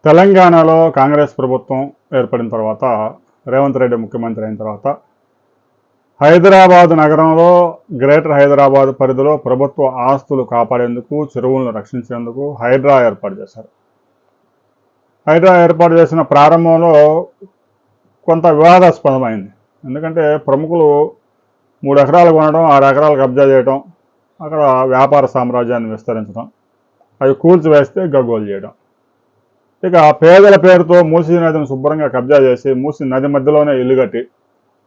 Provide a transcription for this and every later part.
తెలంగాణలో కాంగ్రెస్ ప్రభుత్వం ఏర్పడిన తర్వాత రేవంత్ రెడ్డి ముఖ్యమంత్రి అయిన తర్వాత హైదరాబాద్ నగరంలో గ్రేటర్ హైదరాబాద్ పరిధిలో ప్రభుత్వ ఆస్తులు కాపాడేందుకు చెరువులను రక్షించేందుకు హైడ్రా ఏర్పాటు చేశారు. హైడ్రా ఏర్పాటు చేసిన ప్రారంభంలో కొంత వివాదాస్పదమైంది. ఎందుకంటే ప్రముఖులు 3 ఎకరాలు కొనడం, 6 ఎకరాలు కబ్జా చేయడం, అక్కడ వ్యాపార సామ్రాజ్యాన్ని విస్తరించడం, అవి కూల్చివేస్తే గగ్గోలు చేయడం, ఇక పేదల పేరుతో మూసీ నదిని శుభ్రంగా కబ్జా చేసి మూసీ నది మధ్యలోనే ఇల్లు కట్టి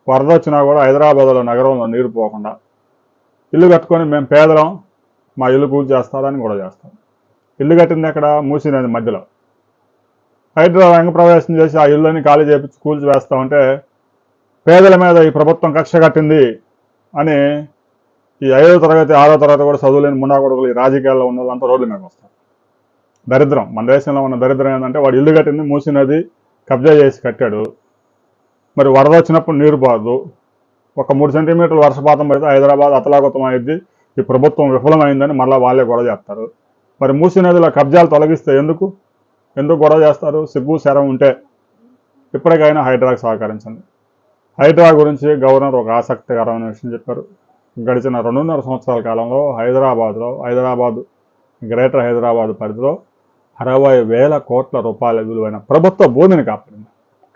వరద వచ్చినా కూడా హైదరాబాద్లో నగరంలో నీరు పోకుండా ఇల్లు కట్టుకొని మేము పేదలం, మా ఇల్లు కూల్ చేస్తారని కూడా చేస్తాం. ఇల్లు కట్టింది ఎక్కడ? మూసీ నది మధ్యలో. హైడ్రా రంగప్రవేశం చేసి ఆ ఇల్లుని ఖాళీ చేపించి కూల్చి వేస్తా ఉంటే పేదల మీద ఈ ప్రభుత్వం కక్ష కట్టింది అని ఈ 5వ తరగతి 6వ తరగతి కూడా చదువులేని ముండా కొడుకులు ఈ రాజకీయాల్లో ఉన్న వాళ్ళంతా రోడ్ల మీద వస్తారు. దరిద్రం, మన దేశంలో ఉన్న దరిద్రం ఏంటంటే వాడు ఇల్లు కట్టింది మూసీ నది కబ్జా చేసి కట్టాడు, మరి వరద వచ్చినప్పుడు నీరు పోదు, ఒక 3 సెంటీమీటర్ల వర్షపాతం పడితే హైదరాబాద్ అతలాకుతం అయింది, ఈ ప్రభుత్వం విఫలమైందని మళ్ళీ వాళ్ళే గొడవ చేస్తారు. మరి మూసీ నదిలో కబ్జాలు తొలగిస్తే ఎందుకు గొడవ చేస్తారు? సిగ్గు శరం ఉంటే ఇప్పటికైనా హైడ్రాకు సహకరించండి. హైడ్రా గురించి గవర్నర్ ఒక ఆసక్తికరమైన విషయం చెప్పారు. గడిచిన 2.5 సంవత్సరాల కాలంలో హైదరాబాద్ గ్రేటర్ హైదరాబాద్ పరిధిలో 60,000 కోట్ల రూపాయల విలువైన ప్రభుత్వ భూమిని కాపాడింది,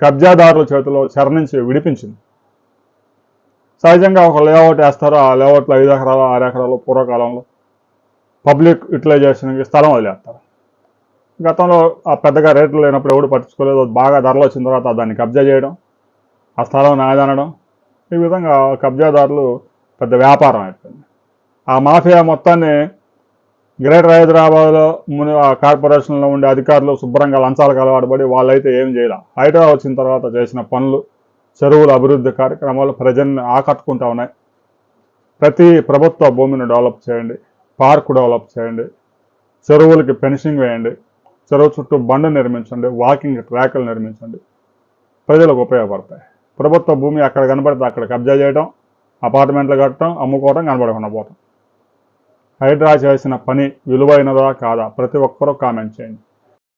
కబ్జాదారుల చేతిలో నుంచి విడిపించింది. సహజంగా ఒక లేఅవుట్ వేస్తారు, ఆ లేఅవుట్లో 5 ఎకరాలు 6 ఎకరాలు పూర్వకాలంలో పబ్లిక్ యూటిలైజేషన్కి స్థలం వదిలేస్తారు. గతంలో ఆ పెద్దగా రేట్లు లేనప్పుడు ఎవడు పట్టించుకోలేదు, బాగా ధరలు వచ్చిన తర్వాత దాన్ని కబ్జా చేయడం, ఆ స్థలం నాదనడం, ఈ విధంగా కబ్జాదారులు పెద్ద వ్యాపారం అయిపోయింది. ఆ మాఫియా మొత్తాన్ని గ్రేటర్ హైదరాబాద్లో కార్పొరేషన్లో ఉండే అధికారులు శుభ్రంగా లంచాలకు అలవాటుపడి వాళ్ళైతే ఏం చేయాలి. హైదరాబాద్ వచ్చిన తర్వాత చేసిన పనులు, చెరువుల అభివృద్ధి కార్యక్రమాలు ప్రజల్ని ఆకట్టుకుంటా ఉన్నాయి. ప్రతి ప్రభుత్వ భూమిని డెవలప్ చేయండి, పార్కు డెవలప్ చేయండి, చెరువులకి ఫెన్సింగ్ వేయండి, చెరువు చుట్టూ బండ్లు నిర్మించండి, వాకింగ్ ట్రాక్లు నిర్మించండి, ప్రజలకు ఉపయోగపడతాయి. ప్రభుత్వ భూమి అక్కడ కనబడితే అక్కడ కబ్జా చేయడం, అపార్ట్మెంట్లు కట్టడం, అమ్ముకోవడం, కనబడకుండా పోవడం. హైడ్రా చేసిన పని విలువైనదా కాదా ప్రతి ఒక్కరూ కామెంట్ చేయండి.